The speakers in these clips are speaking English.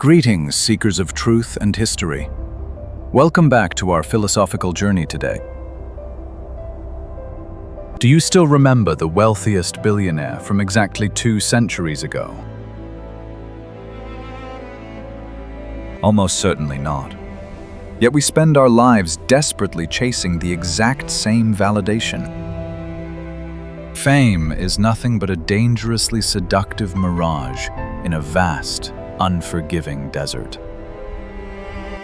Greetings, seekers of truth and history. Welcome back to our philosophical journey today. Do you still remember the wealthiest billionaire from exactly 2 centuries ago? Almost certainly not. Yet we spend our lives desperately chasing the exact same validation. Fame is nothing but a dangerously seductive mirage in a vast, unforgiving desert.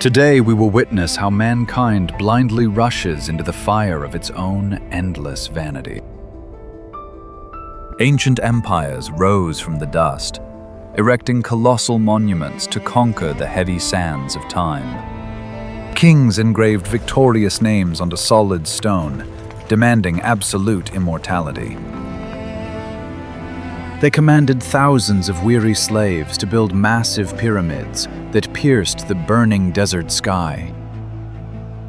Today we will witness how mankind blindly rushes into the fire of its own endless vanity. Ancient empires rose from the dust, erecting colossal monuments to conquer the heavy sands of time. Kings engraved victorious names onto solid stone, demanding absolute immortality. They commanded thousands of weary slaves to build massive pyramids that pierced the burning desert sky.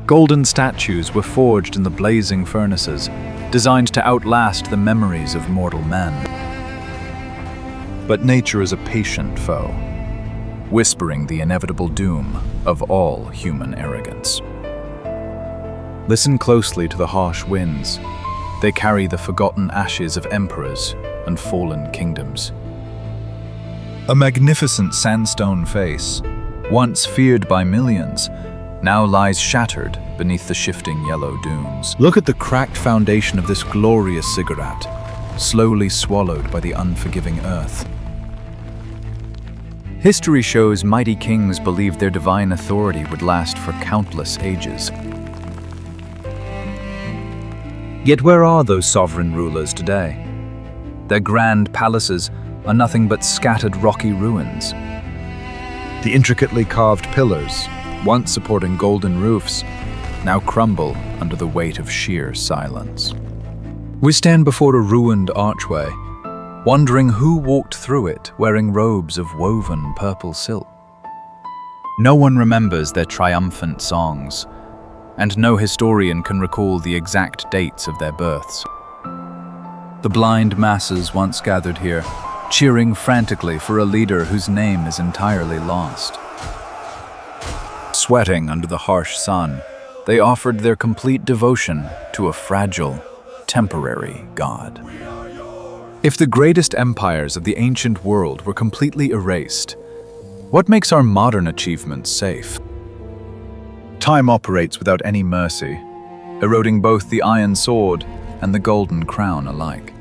Golden statues were forged in the blazing furnaces, designed to outlast the memories of mortal men. But nature is a patient foe, whispering the inevitable doom of all human arrogance. Listen closely to the harsh winds. They carry the forgotten ashes of emperors and fallen kingdoms. A magnificent sandstone face, once feared by millions, now lies shattered beneath the shifting yellow dunes. Look at the cracked foundation of this glorious ziggurat, slowly swallowed by the unforgiving earth. History shows mighty kings believed their divine authority would last for countless ages. Yet where are those sovereign rulers today? Their grand palaces are nothing but scattered rocky ruins. The intricately carved pillars, once supporting golden roofs, now crumble under the weight of sheer silence. We stand before a ruined archway, wondering who walked through it wearing robes of woven purple silk. No one remembers their triumphant songs, and no historian can recall the exact dates of their births. The blind masses once gathered here, cheering frantically for a leader whose name is entirely lost. Sweating under the harsh sun, they offered their complete devotion to a fragile, temporary god. If the greatest empires of the ancient world were completely erased, what makes our modern achievements safe? Time operates without any mercy, eroding both the iron sword and the golden crown alike.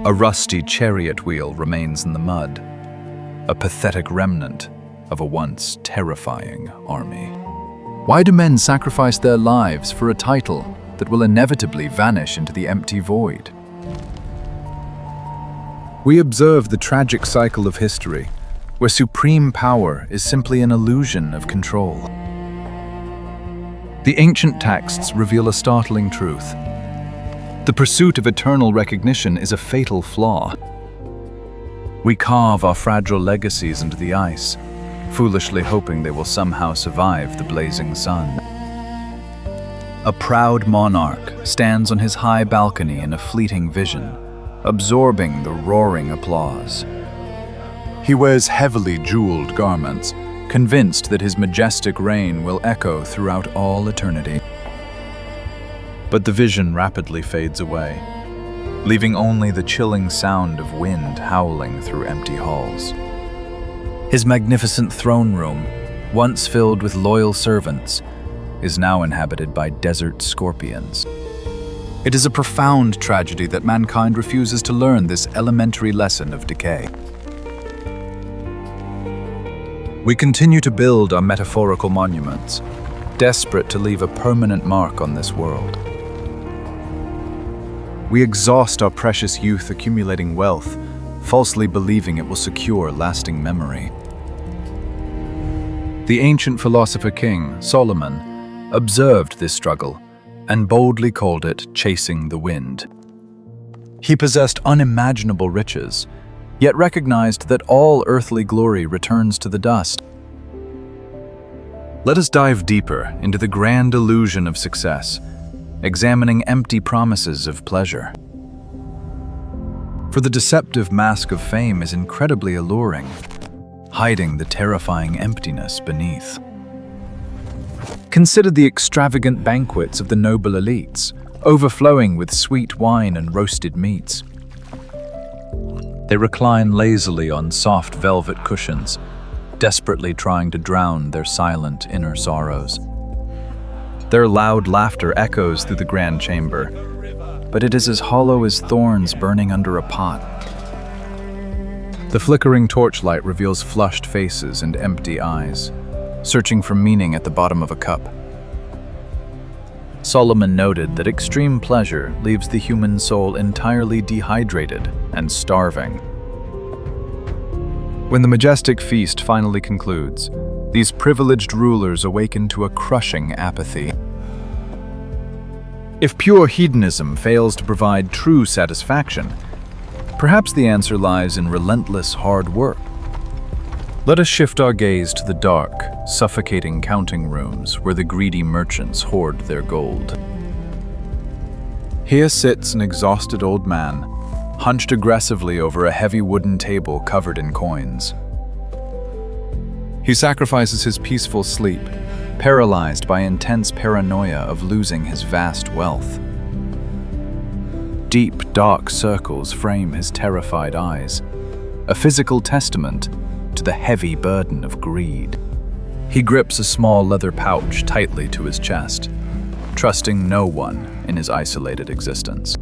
A rusty chariot wheel remains in the mud, a pathetic remnant of a once terrifying army. Why do men sacrifice their lives for a title that will inevitably vanish into the empty void? We observe the tragic cycle of history, where supreme power is simply an illusion of control. The ancient texts reveal a startling truth. The pursuit of eternal recognition is a fatal flaw. We carve our fragile legacies into the ice, foolishly hoping they will somehow survive the blazing sun. A proud monarch stands on his high balcony in a fleeting vision, absorbing the roaring applause. He wears heavily jeweled garments, convinced that his majestic reign will echo throughout all eternity. But the vision rapidly fades away, leaving only the chilling sound of wind howling through empty halls. His magnificent throne room, once filled with loyal servants, is now inhabited by desert scorpions. It is a profound tragedy that mankind refuses to learn this elementary lesson of decay. We continue to build our metaphorical monuments, desperate to leave a permanent mark on this world. We exhaust our precious youth accumulating wealth, falsely believing it will secure lasting memory. The ancient philosopher king, Solomon, observed this struggle and boldly called it chasing the wind. He possessed unimaginable riches, yet recognized that all earthly glory returns to the dust. Let us dive deeper into the grand illusion of success, examining empty promises of pleasure. For the deceptive mask of fame is incredibly alluring, hiding the terrifying emptiness beneath. Consider the extravagant banquets of the noble elites, overflowing with sweet wine and roasted meats. They recline lazily on soft velvet cushions, desperately trying to drown their silent inner sorrows. Their loud laughter echoes through the grand chamber, but it is as hollow as thorns burning under a pot. The flickering torchlight reveals flushed faces and empty eyes, searching for meaning at the bottom of a cup. Solomon noted that extreme pleasure leaves the human soul entirely dehydrated and starving. When the majestic feast finally concludes, these privileged rulers awaken to a crushing apathy. If pure hedonism fails to provide true satisfaction, perhaps the answer lies in relentless hard work. Let us shift our gaze to the dark, suffocating counting rooms where the greedy merchants hoard their gold. Here sits an exhausted old man, hunched aggressively over a heavy wooden table covered in coins. He sacrifices his peaceful sleep, paralyzed by intense paranoia of losing his vast wealth. Deep, dark circles frame his terrified eyes, a physical testament to the heavy burden of greed. He grips a small leather pouch tightly to his chest, trusting no one in his isolated existence.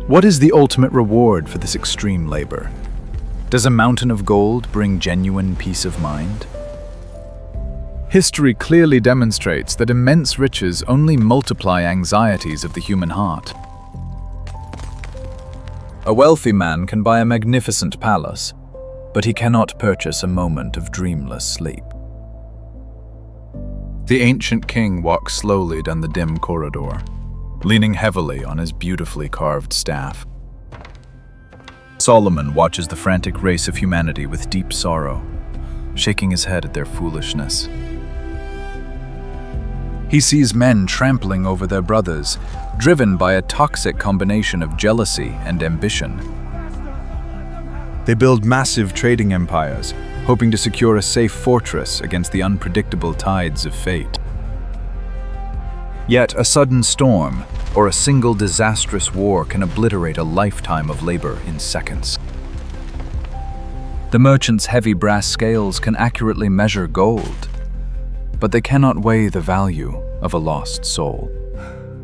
What is the ultimate reward for this extreme labor? Does a mountain of gold bring genuine peace of mind? History clearly demonstrates that immense riches only multiply anxieties of the human heart. A wealthy man can buy a magnificent palace, but he cannot purchase a moment of dreamless sleep. The ancient king walks slowly down the dim corridor, leaning heavily on his beautifully carved staff. Solomon watches the frantic race of humanity with deep sorrow, shaking his head at their foolishness. He sees men trampling over their brothers, driven by a toxic combination of jealousy and ambition. They build massive trading empires, hoping to secure a safe fortress against the unpredictable tides of fate. Yet a sudden storm or a single disastrous war can obliterate a lifetime of labor in seconds. The merchant's heavy brass scales can accurately measure gold, but they cannot weigh the value of a lost soul.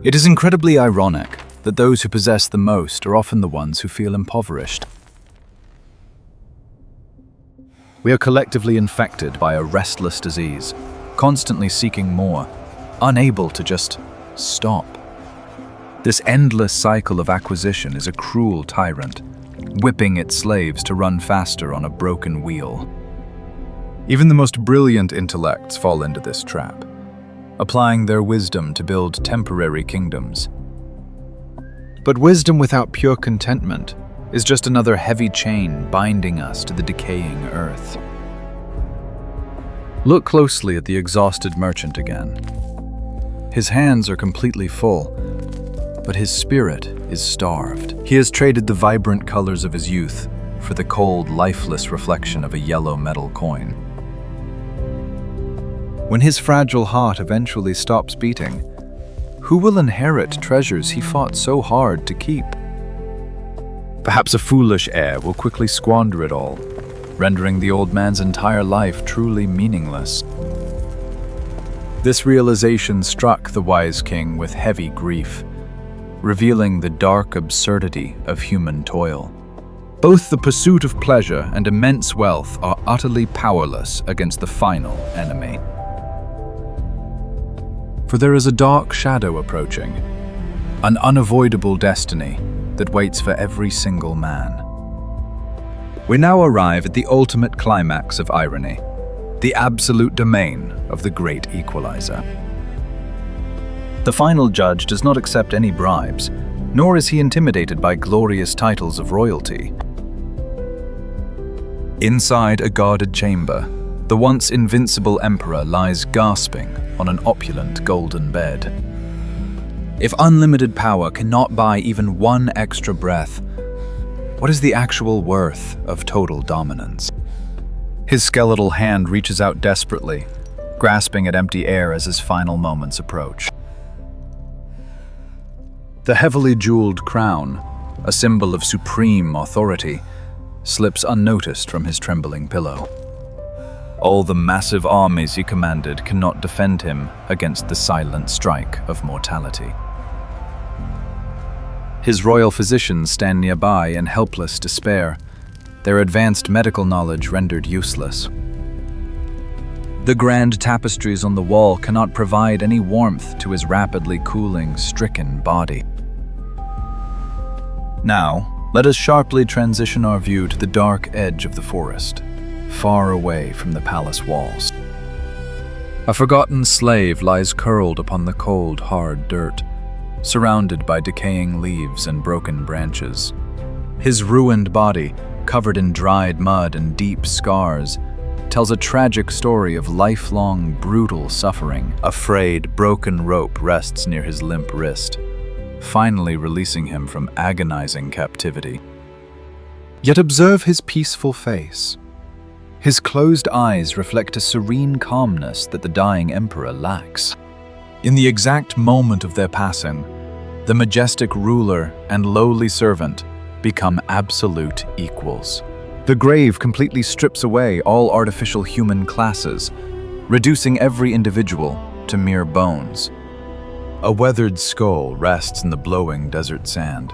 It is incredibly ironic that those who possess the most are often the ones who feel impoverished. We are collectively infected by a restless disease, constantly seeking more, unable to just stop. This endless cycle of acquisition is a cruel tyrant, whipping its slaves to run faster on a broken wheel. Even the most brilliant intellects fall into this trap, applying their wisdom to build temporary kingdoms. But wisdom without pure contentment is just another heavy chain binding us to the decaying earth. Look closely at the exhausted merchant again. His hands are completely full, but his spirit is starved. He has traded the vibrant colors of his youth for the cold, lifeless reflection of a yellow metal coin. When his fragile heart eventually stops beating, who will inherit treasures he fought so hard to keep? Perhaps a foolish heir will quickly squander it all, rendering the old man's entire life truly meaningless. This realization struck the wise king with heavy grief, revealing the dark absurdity of human toil. Both the pursuit of pleasure and immense wealth are utterly powerless against the final enemy. For there is a dark shadow approaching, an unavoidable destiny that waits for every single man. We now arrive at the ultimate climax of irony, the absolute domain of the great equalizer. The final judge does not accept any bribes, nor is he intimidated by glorious titles of royalty. Inside a guarded chamber, the once invincible emperor lies gasping on an opulent golden bed. If unlimited power cannot buy even one extra breath, what is the actual worth of total dominance? His skeletal hand reaches out desperately, grasping at empty air as his final moments approach. The heavily jeweled crown, a symbol of supreme authority, slips unnoticed from his trembling pillow. All the massive armies he commanded cannot defend him against the silent strike of mortality. His royal physicians stand nearby in helpless despair, their advanced medical knowledge rendered useless. The grand tapestries on the wall cannot provide any warmth to his rapidly cooling, stricken body. Now, let us sharply transition our view to the dark edge of the forest, far away from the palace walls. A forgotten slave lies curled upon the cold, hard dirt, surrounded by decaying leaves and broken branches. His ruined body, covered in dried mud and deep scars, tells a tragic story of lifelong, brutal suffering. A frayed, broken rope rests near his limp wrist, finally releasing him from agonizing captivity. Yet observe his peaceful face. His closed eyes reflect a serene calmness that the dying emperor lacks. In the exact moment of their passing, the majestic ruler and lowly servant become absolute equals. The grave completely strips away all artificial human classes, reducing every individual to mere bones. A weathered skull rests in the blowing desert sand,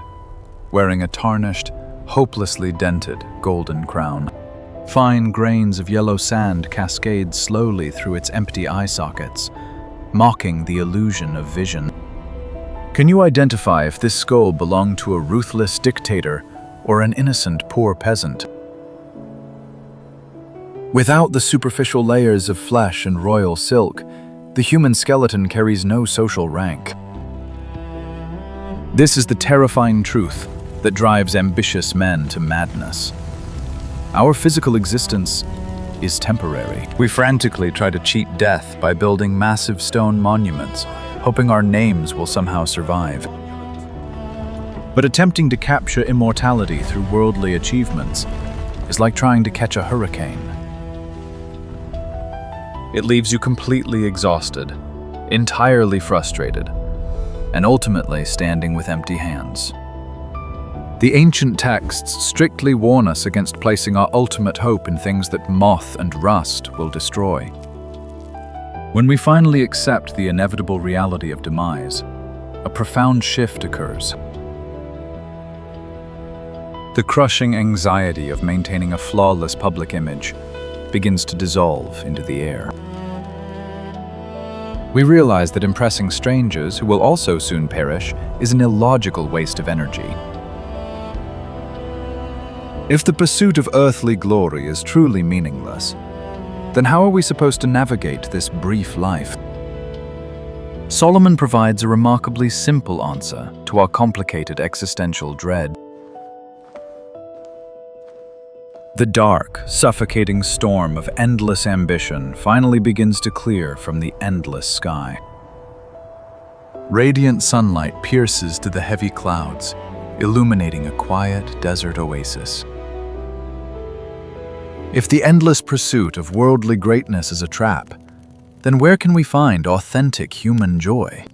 wearing a tarnished, hopelessly dented golden crown. Fine grains of yellow sand cascade slowly through its empty eye sockets, mocking the illusion of vision. Can you identify if this skull belonged to a ruthless dictator or an innocent poor peasant? Without the superficial layers of flesh and royal silk, the human skeleton carries no social rank. This is the terrifying truth that drives ambitious men to madness. Our physical existence is temporary. We frantically try to cheat death by building massive stone monuments, hoping our names will somehow survive. But attempting to capture immortality through worldly achievements is like trying to catch a hurricane. It leaves you completely exhausted, entirely frustrated, and ultimately standing with empty hands. The ancient texts strictly warn us against placing our ultimate hope in things that moth and rust will destroy. When we finally accept the inevitable reality of demise, a profound shift occurs. The crushing anxiety of maintaining a flawless public image begins to dissolve into the air. We realize that impressing strangers who will also soon perish is an illogical waste of energy. If the pursuit of earthly glory is truly meaningless, then how are we supposed to navigate this brief life? Solomon provides a remarkably simple answer to our complicated existential dread. The dark, suffocating storm of endless ambition finally begins to clear from the endless sky. Radiant sunlight pierces to the heavy clouds, illuminating a quiet desert oasis. If the endless pursuit of worldly greatness is a trap, then where can we find authentic human joy?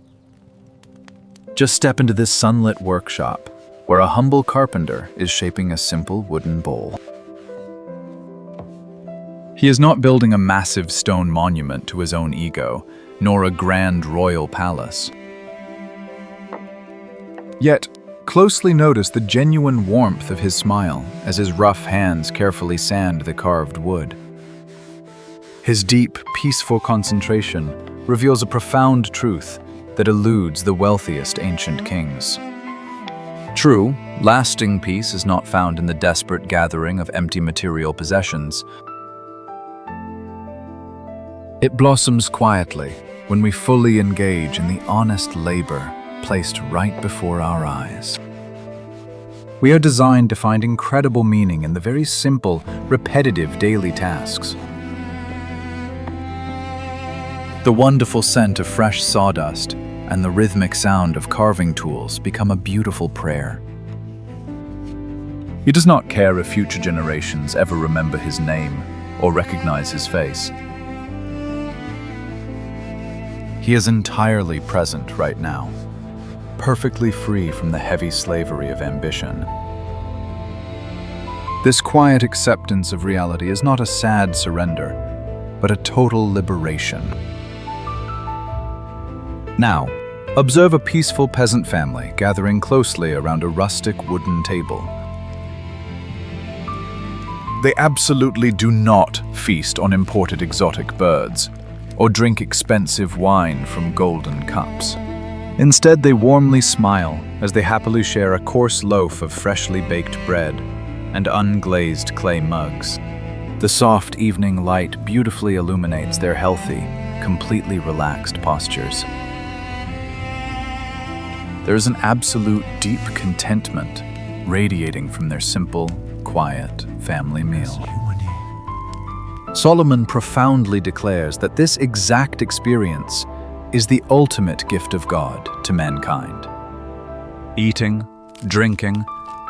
Just step into this sunlit workshop, where a humble carpenter is shaping a simple wooden bowl. He is not building a massive stone monument to his own ego, nor a grand royal palace. Yet, closely notice the genuine warmth of his smile as his rough hands carefully sand the carved wood. His deep, peaceful concentration reveals a profound truth that eludes the wealthiest ancient kings. True, lasting peace is not found in the desperate gathering of empty material possessions. It blossoms quietly when we fully engage in the honest labor placed right before our eyes. We are designed to find incredible meaning in the very simple, repetitive daily tasks. The wonderful scent of fresh sawdust and the rhythmic sound of carving tools become a beautiful prayer. He does not care if future generations ever remember his name, or recognize his face. He is entirely present right now, perfectly free from the heavy slavery of ambition. This quiet acceptance of reality is not a sad surrender, but a total liberation. Now, observe a peaceful peasant family gathering closely around a rustic wooden table. They absolutely do not feast on imported exotic birds or drink expensive wine from golden cups. Instead, they warmly smile as they happily share a coarse loaf of freshly baked bread and unglazed clay mugs. The soft evening light beautifully illuminates their healthy, completely relaxed postures. There is an absolute deep contentment radiating from their simple, quiet family meal. Solomon profoundly declares that this exact experience is the ultimate gift of God to mankind. Eating, drinking,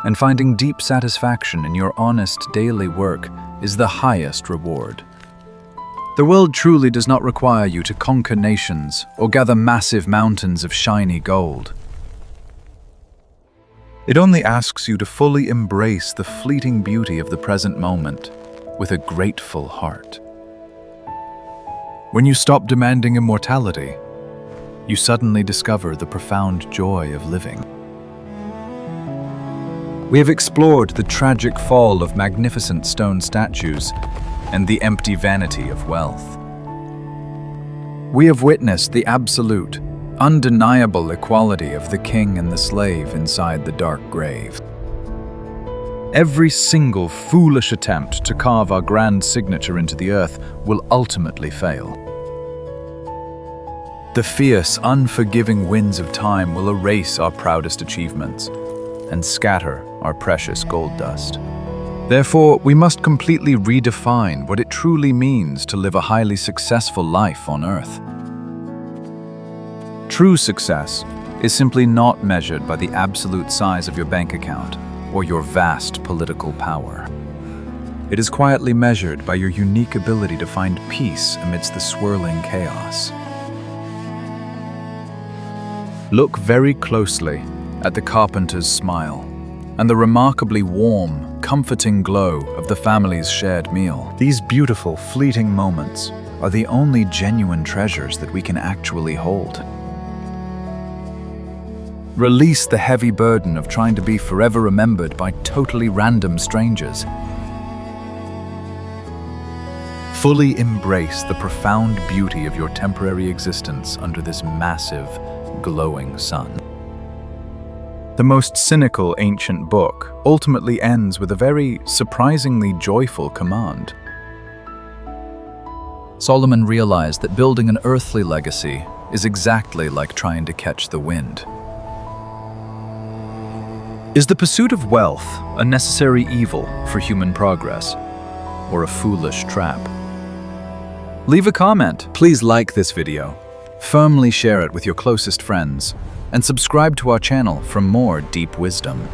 and finding deep satisfaction in your honest daily work is the highest reward. The world truly does not require you to conquer nations or gather massive mountains of shiny gold. It only asks you to fully embrace the fleeting beauty of the present moment with a grateful heart. When you stop demanding immortality, you suddenly discover the profound joy of living. We have explored the tragic fall of magnificent stone statues and the empty vanity of wealth. We have witnessed the absolute, undeniable equality of the king and the slave inside the dark grave. Every single foolish attempt to carve our grand signature into the earth will ultimately fail. The fierce, unforgiving winds of time will erase our proudest achievements and scatter our precious gold dust. Therefore, we must completely redefine what it truly means to live a highly successful life on earth. True success is simply not measured by the absolute size of your bank account or your vast political power. It is quietly measured by your unique ability to find peace amidst the swirling chaos. Look very closely at the carpenter's smile and the remarkably warm, comforting glow of the family's shared meal. These beautiful, fleeting moments are the only genuine treasures that we can actually hold. Release the heavy burden of trying to be forever remembered by totally random strangers. Fully embrace the profound beauty of your temporary existence under this massive, glowing sun. The most cynical ancient book ultimately ends with a very surprisingly joyful command. Solomon realized that building an earthly legacy is exactly like trying to catch the wind. Is the pursuit of wealth a necessary evil for human progress, or a foolish trap? Leave a comment. Please like this video, firmly share it with your closest friends, and subscribe to our channel for more deep wisdom.